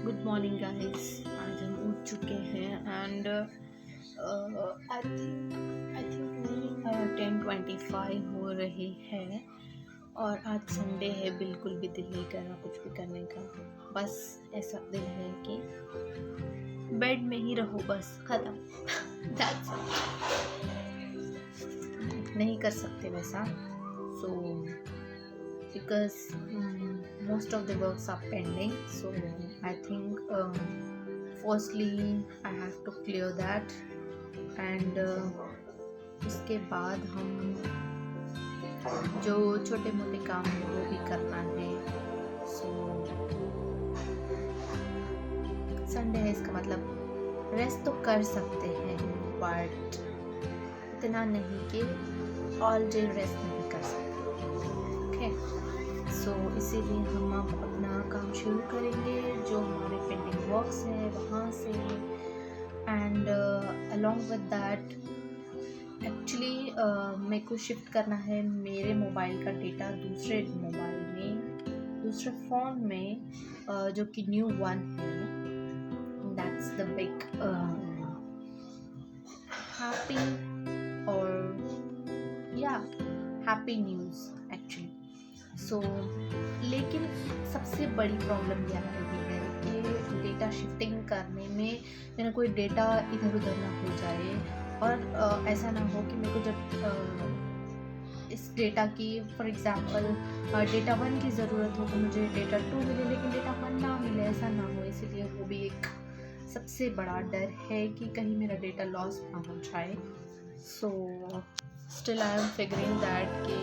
Good morning guys. आज हम उठ चुके हैं एंड आई थिंक 10:25 हो रही है और आज संडे है। बिल्कुल भी दिल नहीं कर रहा कुछ भी करने का। बस ऐसा दिल है कि बेड में ही रहो, बस खत्म। That's it। नहीं कर सकते वैसा, so because most of the works are pending, so I think firstly I have to clear that and उसके बाद हम जो छोटे मोटे काम हैं वो भी करना है। so संडे है, इसका मतलब रेस्ट तो कर सकते हैं बट इतना नहीं कि ऑल डे रेस्ट नहीं कर सकते। ओके, सो इसीलिए हम अब अपना काम शुरू करेंगे, जो हमारे पेंडिंग वर्क्स हैं वहाँ से। And along with that actually मेरे को शिफ्ट करना है मेरे मोबाइल का डेटा दूसरे मोबाइल में, दूसरे फ़ोन में, जो कि न्यू वन है। दैट्स द बिग हैप्पी और हैप्पी न्यूज़ एक्चुअली। सो लेकिन सबसे बड़ी प्रॉब्लम यह है कि डेटा शिफ्टिंग करने में मेरा कोई डेटा इधर उधर ना हो जाए और ऐसा ना हो कि मेरे को जब इस डेटा की फॉर एग्ज़ाम्पल डेटा 1 की ज़रूरत हो तो मुझे डेटा 2 मिले लेकिन डेटा 1 ना मिले, ऐसा ना हो। इसलिए वो भी एक सबसे बड़ा डर है कि कहीं मेरा डेटा लॉस ना हो जाए। So still I am figuring that कि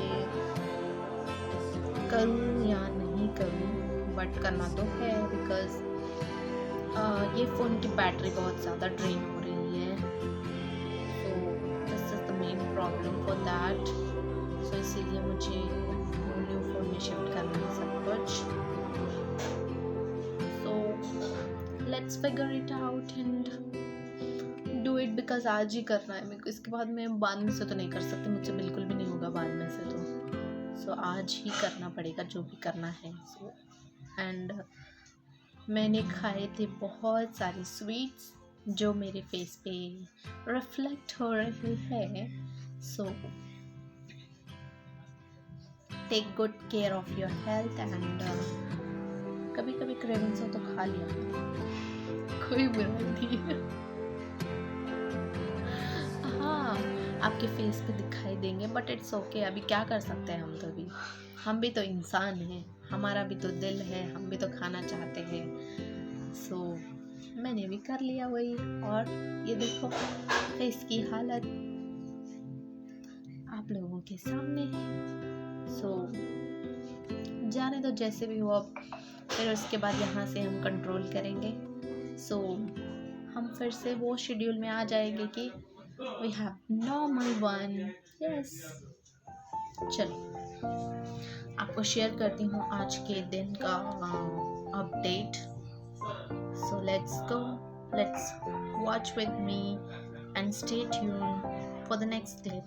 करूँ या नहीं करूँ, बट करना तो है बिकॉज़ ये फ़ोन की बैटरी बहुत ज़्यादा ड्रेन हो रही है। So this is the main problem for that. So इसीलिए मुझे न्यू फ़ोन में शिफ्ट करना है सब कुछ। So let's figure it out and do it because आज ही करना है मेरे को। इसके बाद मैं बाद में से तो नहीं कर सकती, मुझसे बिल्कुल भी नहीं होगा बाद में से तो। सो आज ही करना पड़ेगा जो भी करना है। सो एंड मैंने खाए थे बहुत सारे स्वीट्स जो मेरे फेस पे रिफ्लेक्ट हो रहे हैं। So take good care of your health and कभी कभी क्रेविंग्स हो तो खा लिया, कोई बुराई नहीं है। हाँ, आपके फेस पे दिखाई देंगे बट इट्स ओके। अभी क्या कर सकते हैं हम भी तो इंसान हैं, हमारा भी तो दिल है, हम भी तो खाना चाहते हैं। सो मैंने भी कर लिया वही, और ये देखो फेस की हालत आप लोगों के सामने। सो जाने दो जैसे भी हो, अब फिर उसके बाद यहाँ से हम कंट्रोल करेंगे। सो हम फिर से वो शेड्यूल में आ जाएंगे कि we have normal one। yes, चलो आपको शेयर करती हूँ आज के दिन का update. so let's go, let's watch with me and stay tuned for the next clip।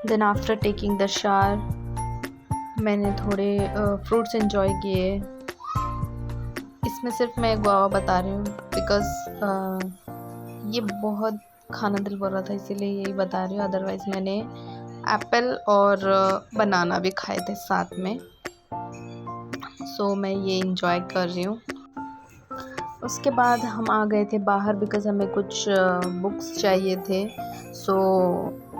Then after taking the shower मैंने थोड़े फ्रूट्स एंजॉय किए। इसमें सिर्फ मैं गुआवा बता रही हूँ बिकॉज़ ये बहुत खाना दिल बोल रहा था, इसीलिए यही बता रही हूँ। अदरवाइज़ मैंने एप्पल और बनाना भी खाए थे साथ में। सो मैं ये इंजॉय कर रही हूँ। उसके बाद हम आ गए थे बाहर बिकॉज़ हमें कुछ बुक्स चाहिए थे। सो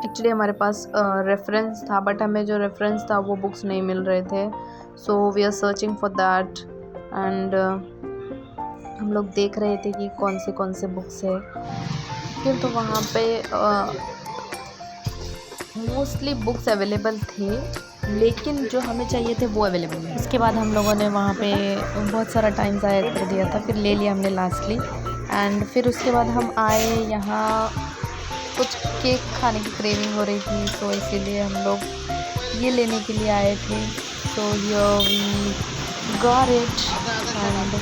एक्चुअली हमारे पास रेफरेंस था बट हमें जो रेफरेंस था वो बुक्स नहीं मिल रहे थे। So we are searching for that and हम लोग देख रहे थे कि कौन से बुक्स है। फिर तो वहाँ पे मोस्टली बुक्स अवेलेबल थे लेकिन जो हमें चाहिए थे वो अवेलेबल नहीं। उसके बाद हम लोगों ने वहाँ पे बहुत सारा टाइम ज़ाया कर दिया था, फिर ले लिया हमने लास्टली। एंड फिर उसके बाद हम आए यहाँ, कुछ केक खाने की क्रेविंग हो रही थी, तो इसीलिए हम लोग ये लेने के लिए आए थे। So here we got it and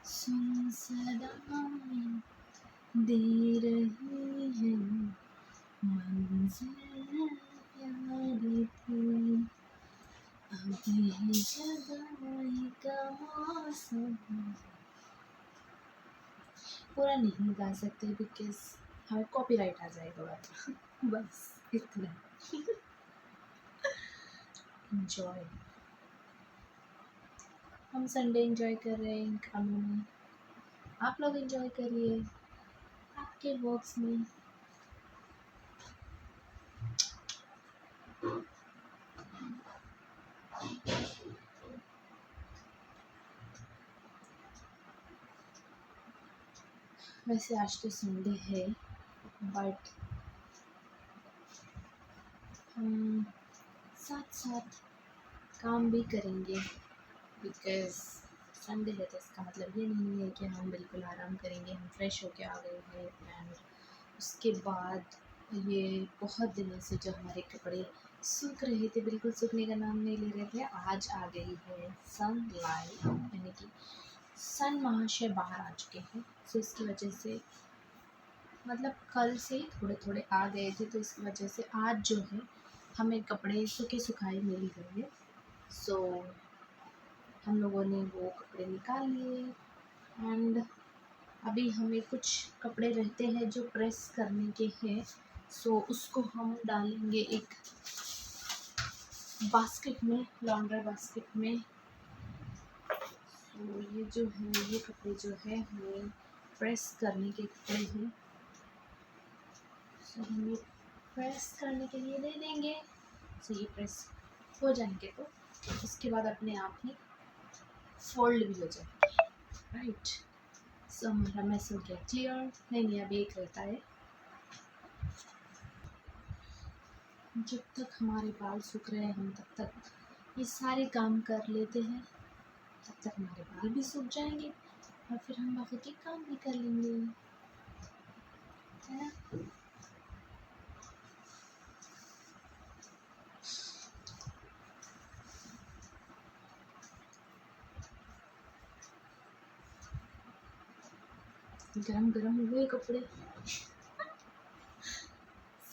सुन सदाएं दे रही है मंज़िल प्यार की, अब ये जगाई का मौसम। पूरा नहीं गा सकते बिकॉज हमें कॉपीराइट आ जाएगा वाला बस इतना। एंजॉय, हम संडे एंजॉय कर रहे हैं इन खानों में, आप लोग एंजॉय करिए आपके वर्क्स में। वैसे आज तो संडे है बट हम साथ साथ काम भी करेंगे बिकॉज संडे है, तो इसका मतलब ये नहीं है कि हम बिल्कुल आराम करेंगे। हम फ्रेश होके आ गए हैं एंड उसके बाद ये बहुत दिनों से जो हमारे कपड़े सूख रहे थे, बिल्कुल सूखने का नाम नहीं ले रहे थे, आज आ गई है सनलाइट, यानी कि सन महाशय बाहर आ चुके हैं। सो इसकी वजह से मतलब कल से ही थोड़े थोड़े आ गए थे, तो इसकी वजह से आज जो है हमें कपड़े सूखे सुखाए मिल गए। सो हम लोगों ने वो कपड़े निकाल लिए एंड अभी हमें कुछ कपड़े रहते हैं जो प्रेस करने के हैं। सो उसको हम डालेंगे एक बास्केट में, लॉन्ड्री बास्केट में। तो ये जो है, ये कपड़े जो है हमें प्रेस करने के कपड़े हैं। सो हमें प्रेस करने के लिए दे देंगे। सो ये प्रेस हो जाएंगे तो उसके बाद अपने आप ही फोल्ड भी हो जाएंगे, राइट। सो हमारा मैस हो गया क्लियर। नहीं अभी एक रहता है, जब तक हमारे बाल सूख रहे हैं हम तब तक ये सारे काम कर लेते हैं, तब तक हमारे बाल भी सूख जाएंगे और फिर हम बाकी के काम भी कर लेंगे, है ना। गरम गरम हुए कपड़े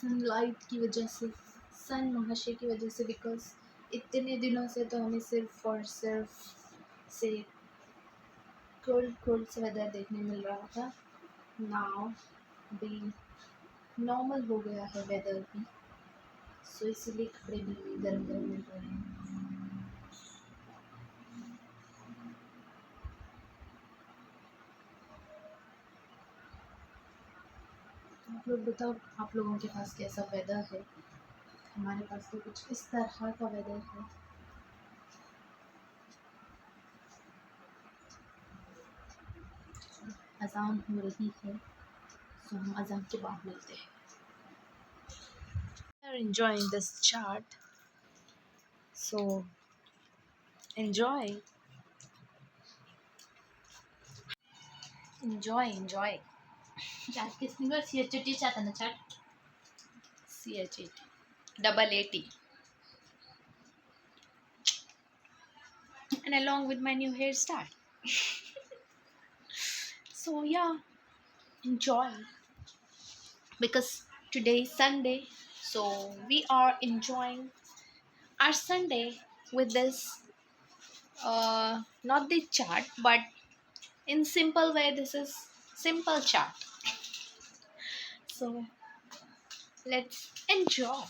सनलाइट की वजह से, सन महाशय की वजह से, बिकॉज इतने दिनों से तो हमें सिर्फ और सिर्फ से कोल्ड से वेदर देखने मिल रहा था। नाउ भी नॉर्मल हो गया है वेदर भी, सो इसीलिए कपड़े भी गर्म गर्म मिल रहे हैं। आप लोग बताओ, आप लोगों के पास कैसा वेदर है। हमारे पास तो कुछ इस तरह का वेदर है। अजान हो रही है, तो हम अजान के बाद मिलते हैं। We are enjoying this chart, so enjoy. चाट किसने बोला? CHAT चाहता ना चाट, CHAT and along with my new hairstyle. So yeah, enjoy because today is Sunday, so we are enjoying our Sunday with this not the chart, but in simple way, this is simple chart. So let's enjoy.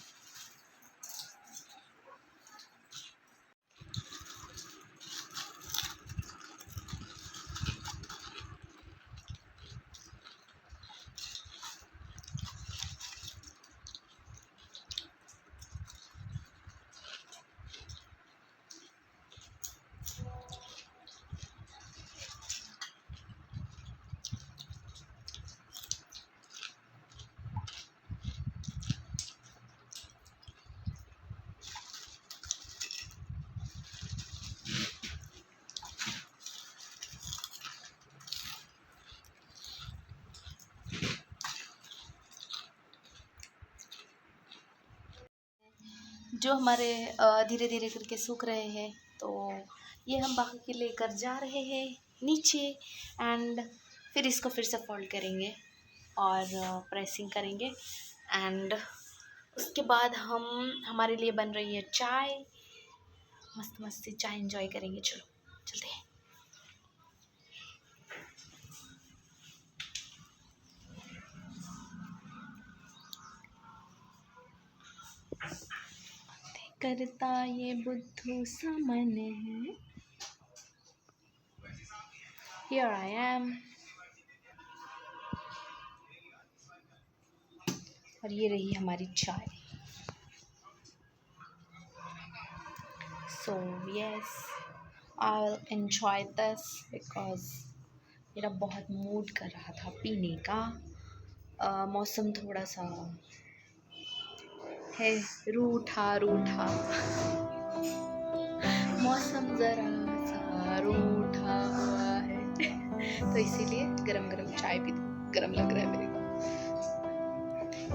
जो हमारे धीरे धीरे करके सूख रहे हैं। तो ये हम बाकी लेकर जा रहे हैं नीचे एंड फिर इसको फिर से फोल्ड करेंगे और प्रेसिंग करेंगे एंड उसके बाद हमारे लिए बन रही है चाय। मस्त मस्त सी चाय एंजॉय करेंगे। चलो चलते हैं। करता ये बुद्धू सामने है। Here I am। और ये रही हमारी चाय। So yes, I'll enjoy this because मेरा बहुत मूड कर रहा था पीने का। मौसम थोड़ा सा है रूठा रूठा। मौसम ज़रा सा रूठा हुआ है तो इसीलिए गरम गरम चाय पी दो। गरम लग रहा है मेरे को।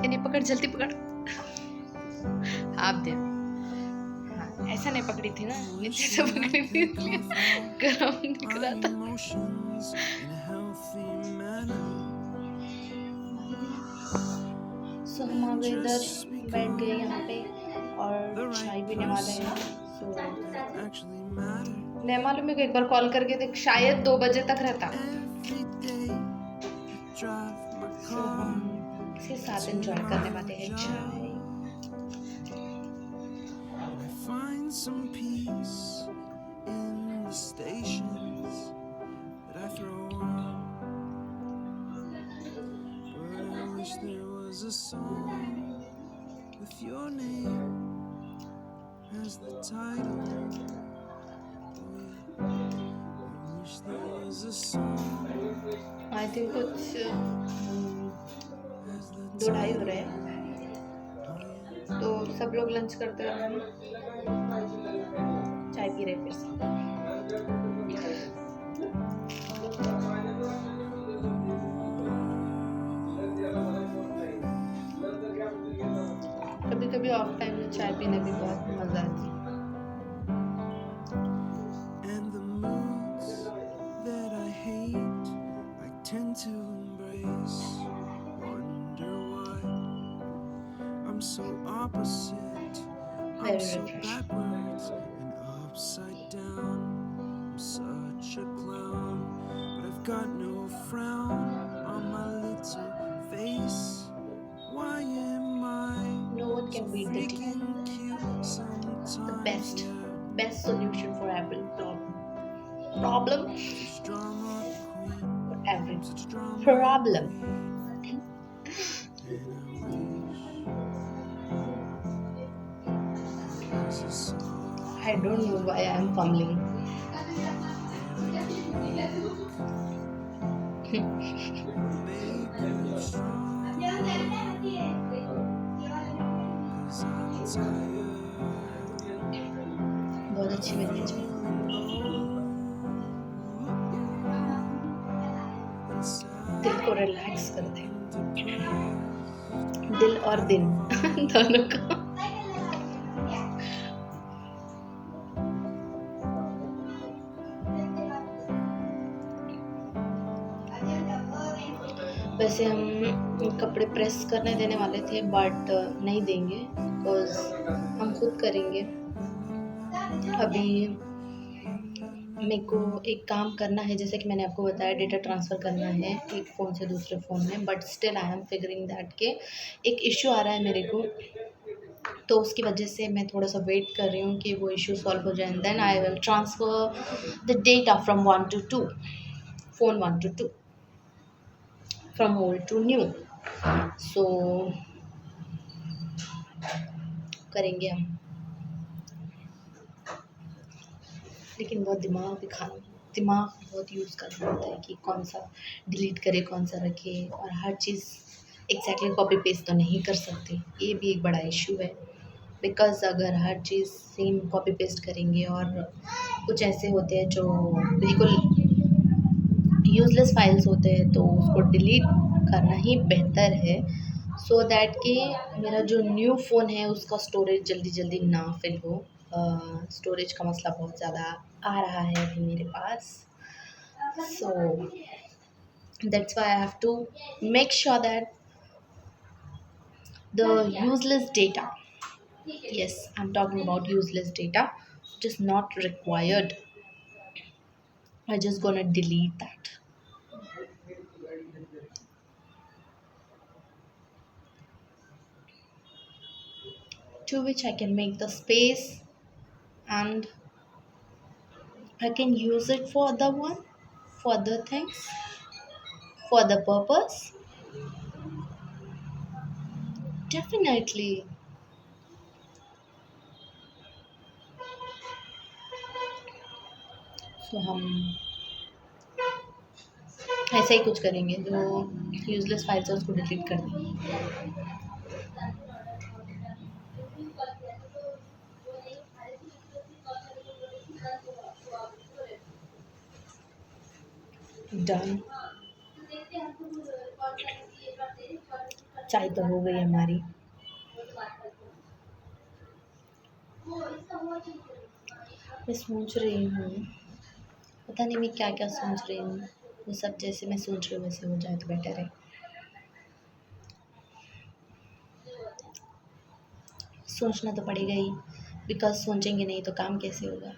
इन्हें पकड़, जल्दी पकड़। आप दे। हाँ, ऐसा नहीं पकड़ी थी ना, नीचे से पकड़ी थी इसलिए गरम दिख रहा था। सो हम आ गए इधर, बैठ गए यहाँ पे और चाय पीने वाले हैं। सो नहीं मालूम है कि एक बार कॉल करके देख, शायद 2 बजे तक रहता। सो हम इसके साथ एंजॉय करने वाले हैं चाय। Some peace in the stations that I throw out, but I wish there was a song with your name as the title. I wish there was a song. I think कुछ 2:30 हो रहे हैं तो सब लोग लंच करते हैं, चाय पी रहे फिर से। कभी कभी ऑफ टाइम में चाय पीने भी बहुत मजा आती है। So opposite, I'm so backwards and upside down. I'm such a clown, but I've got no frown on my little face. Why am I no one can beat the cute? The best solution for every problem for every problem. I don't know why I am fumbling. बहुत अच्छी बनी है। दिल को relax कर दे, दिल और दिन दोनों को। वैसे हम कपड़े प्रेस करने देने वाले थे बट नहीं देंगे बिकॉज हम खुद करेंगे। अभी मेरे को एक काम करना है, जैसे कि मैंने आपको बताया डेटा ट्रांसफ़र करना है एक फ़ोन से दूसरे फ़ोन में, but still I am figuring that के एक इशू आ रहा है मेरे को, तो उसकी वजह से मैं थोड़ा सा वेट कर रही हूँ कि वो इशू सॉल्व हो जाए। Then I will transfer the data from 1 to 2, phone 1 to 2, from old to new. So करेंगे हम, लेकिन बहुत दिमाग बहुत यूज़ करना होता है कि कौन सा डिलीट करे कौन सा रखे, और हर चीज़ एग्जैक्टली कॉपी पेस्ट तो नहीं कर सकते। ये भी एक बड़ा इशू है बिकॉज़ अगर हर चीज़ सेम कॉपी पेस्ट करेंगे और कुछ ऐसे होते हैं जो बिल्कुल यूज़लेस फाइल्स होते हैं तो उसको डिलीट करना ही बेहतर है। सो दैट कि मेरा जो न्यू फ़ोन है उसका स्टोरेज जल्दी जल्दी ना फिल हो। स्टोरेज का मसला बहुत ज़्यादा आ रहा है अभी मेरे पास। So that's why I have to make sure that the useless data, yes, I'm talking about useless data, which is not required, I just gonna delete that. To which I can make the space and I can use it for other one, for other things, for the purpose. Definitely. So हम ऐसे ही कुछ करेंगे, जो useless files है उसको delete कर देंगे। Done. चाय तो हो गई हमारी। मैं सोच रही हूँ, पता नहीं मैं क्या क्या सोच रही हूँ, वो सब जैसे मैं सोच रही हूँ वैसे हो जाए तो बेटर है। सोचना तो पड़ेगा ही, बिकॉज सोचेंगे नहीं तो काम कैसे होगा,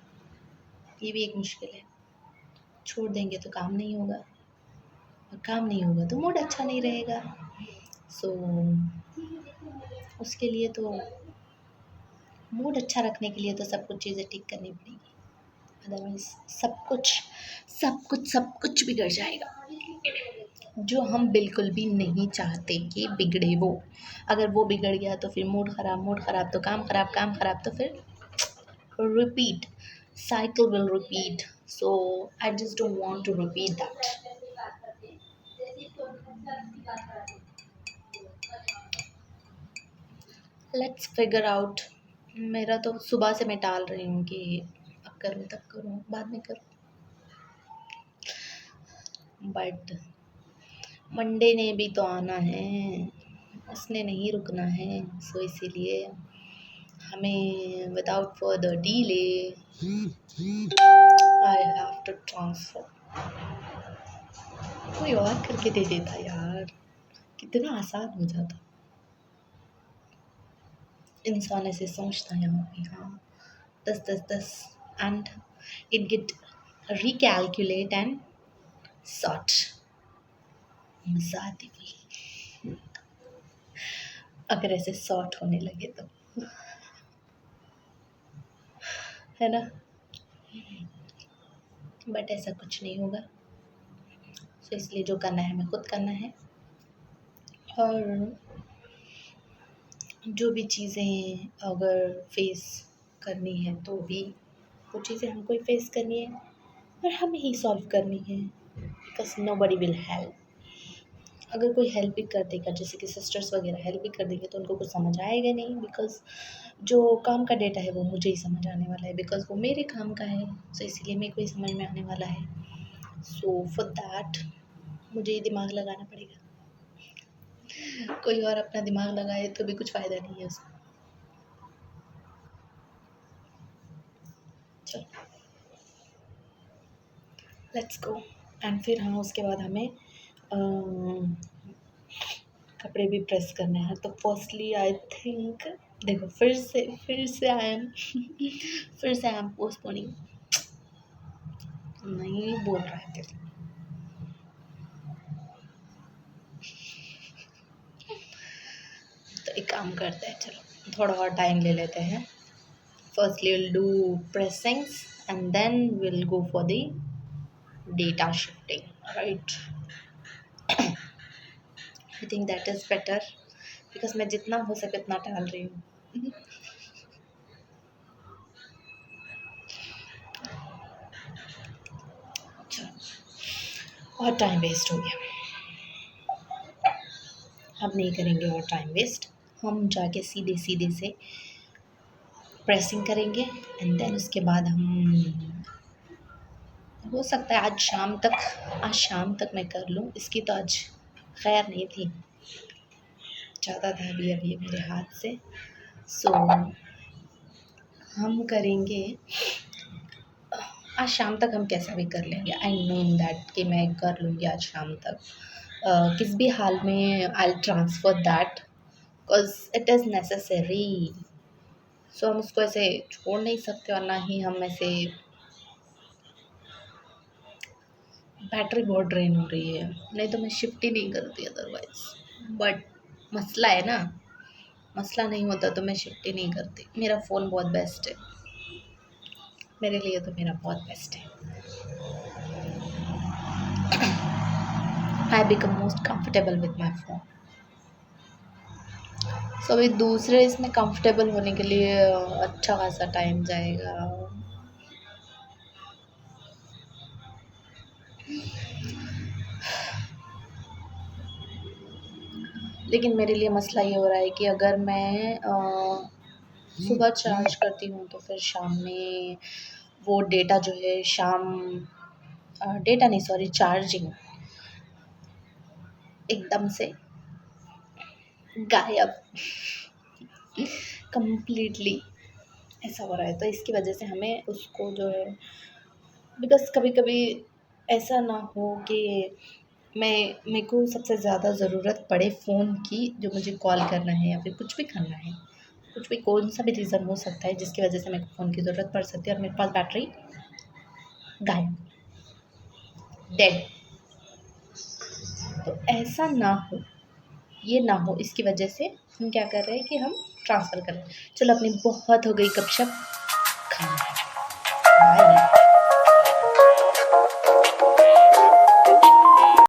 ये भी एक मुश्किल है। छोड़ देंगे तो काम नहीं होगा, और काम नहीं होगा तो मूड अच्छा नहीं रहेगा। सो उसके लिए तो, मूड अच्छा रखने के लिए तो सब कुछ चीज़ें ठीक करनी पड़ेगी, अदरवाइज सब कुछ बिगड़ जाएगा, जो हम बिल्कुल भी नहीं चाहते कि बिगड़े वो। अगर वो बिगड़ गया तो फिर मूड ख़राब तो काम ख़राब तो फिर repeat, cycle will repeat, so I just don't want to repeat that. Let's figure out. मेरा तो सुबह से मैं टाल रही हूँ कि अब करूँ तब करूँ बाद में करूँ, बट मंडे ने भी तो आना है, उसने नहीं रुकना है। सो इसीलिए हमें without further delay I have to transfer. कोई और करके दे देता यार, कितना आसान हो जाता। इंसान ऐसे सोचता है यहाँ पे, हाँ 10 and it get recalculate and sort। मजा आती हुई अगर ऐसे सॉर्ट होने लगे तो, है ना, बट ऐसा कुछ नहीं होगा। तो इसलिए जो करना है हमें खुद करना है, और जो भी चीज़ें अगर फेस करनी है तो भी वो चीज़ें हमको ही फेस करनी है और हमें ही सॉल्व करनी है, बिकॉज नोबडी विल हेल्प। अगर कोई हेल्प भी कर देगा, जैसे कि सिस्टर्स वगैरह हेल्प भी कर देंगे, तो उनको कुछ समझ आएगा नहीं, बिकॉज जो काम का डेटा है वो मुझे ही समझ आने वाला है, बिकॉज वो मेरे काम का है। सो इसीलिए मेरे को ही समझ में आने वाला है। सो फॉर दैट मुझे ही दिमाग लगाना पड़ेगा। कोई और अपना दिमाग लगाए तो भी कुछ फ़ायदा नहीं है उसमें। चलो लेट्स गो। एंड फिर हाँ, उसके बाद हमें कपड़े भी प्रेस करने हैं। तो फर्स्टली आई थिंक, देखो फिर से आई एम पोस्टपोनिंग, नहीं बोल रहा है तेरे। तो एक काम करते हैं, चलो थोड़ा और टाइम ले लेते हैं। Firstly will do pressings and then will go for the data shifting, right. I think that is better, because मैं जितना हो सके उतना टाल रही हूँ। और टाइम वेस्ट हो गया, अब नहीं करेंगे और टाइम वेस्ट। हम जाके सीधे सीधे से प्रेसिंग करेंगे एंड देन उसके बाद हम, हो सकता है आज शाम तक मैं कर लूँ, इसकी तो आज खैर नहीं थी। जाता था अभी अभी मेरे हाथ से। सो हम करेंगे आज शाम तक, हम कैसा भी कर लेंगे। आई नो दैट कि मैं कर लूँगी आज शाम तक। किस भी हाल में I transfer that because it is necessary. So हम उसको ऐसे छोड़ नहीं सकते, और ना ही हम ऐसे, बैटरी बहुत ड्रेन हो रही है, नहीं तो मैं शिफ्ट ही नहीं करती अदरवाइज़। बट मसला है ना, मसला नहीं होता तो मैं शिफ्ट ही नहीं करती। मेरा फ़ोन बहुत बेस्ट है, मेरे लिए तो मेरा बहुत बेस्ट है। I become most comfortable with my phone. So अभी दूसरे इसमें कंफर्टेबल होने के लिए अच्छा खासा टाइम जाएगा। लेकिन मेरे लिए मसला ये हो रहा है कि अगर मैं सुबह चार्ज करती हूँ तो फिर शाम में वो डेटा जो है डेटा नहीं, सॉरी, चार्जिंग एकदम से गायब कंप्लीटली ऐसा हो रहा है। तो इसकी वजह से हमें उसको जो है, बिकॉज़ कभी कभी ऐसा ना हो कि मेरे को सबसे ज़्यादा ज़रूरत पड़े फ़ोन की, जो मुझे कॉल करना है या फिर कुछ भी करना है, कुछ भी कौन सा भी रीज़न हो सकता है जिसकी वजह से मेरे को फ़ोन की ज़रूरत पड़ सकती है, और मेरे पास बैटरी गायब, डेड। तो ऐसा ना हो, ये ना हो, इसकी वजह से हम क्या कर रहे हैं कि हम ट्रांसफ़र कर रहे हैं। चलो अपनी बहुत हो गई गपशप,